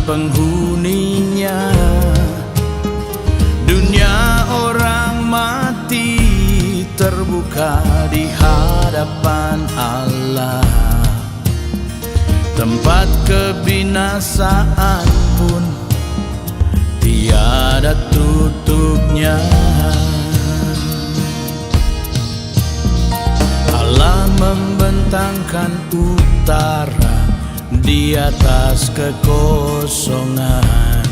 penghuninya. Dunia orang mati terbuka di hadapan Allah. Tempat kebinasaan pun tiada tutupnya. Allah membentangkan utara di atas kekosongan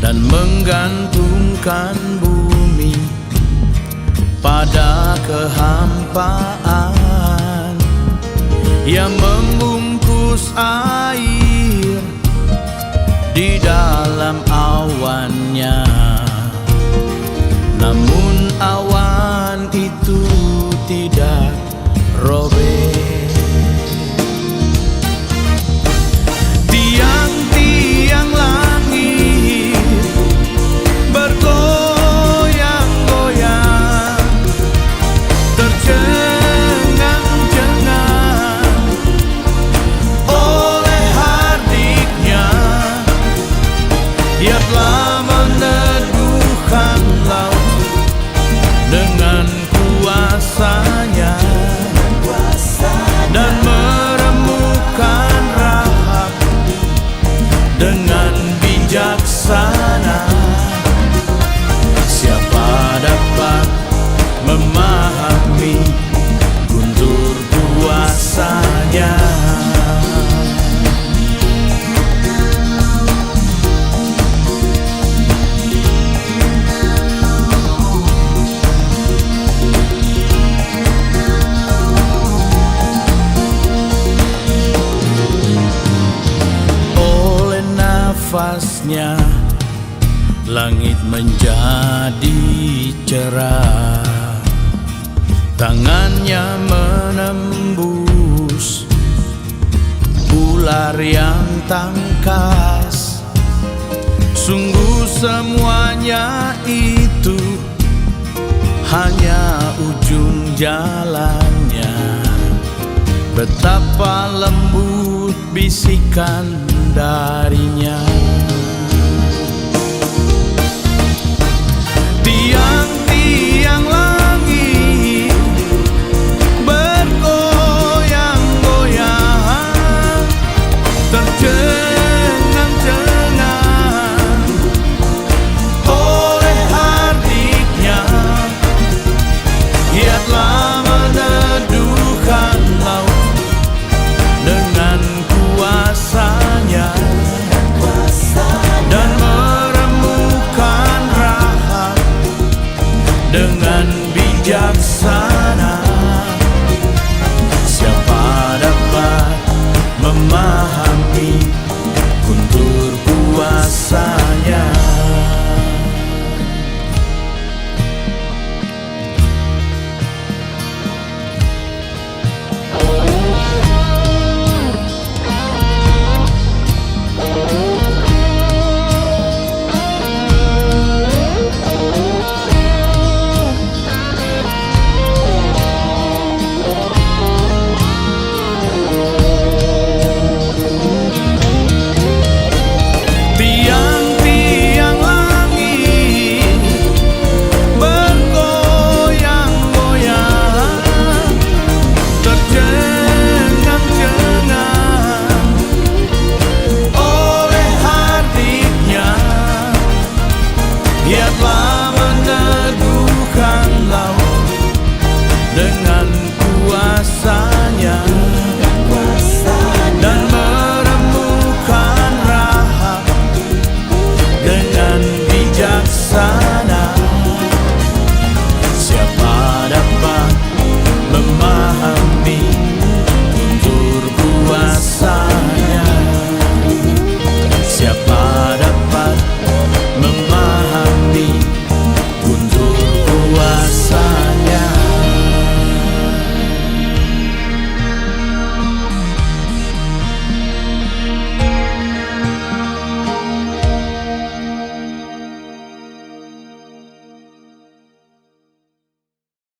dan menggantungkan bumi pada kehampaan. Ia membungkus air di dalam awannya, namun awan itu tidak robek. Tiang-tiang langit bergoyang-goyang, tercengang-cengang oleh hardiknya. Ia telah meneduhkan laut dengan kuasanya dan meremukkan Rahab dengan bijaksana. Siapa dapat memahami guntur kuasanya? Nafasnya langit menjadi cerah, tangannya menembus ular yang tangkas. Sungguh semuanya itu hanya ujung jalannya. Betapa lembut bisikan darinya. Tiang-tiang langit bergoyang-goyang, tercengang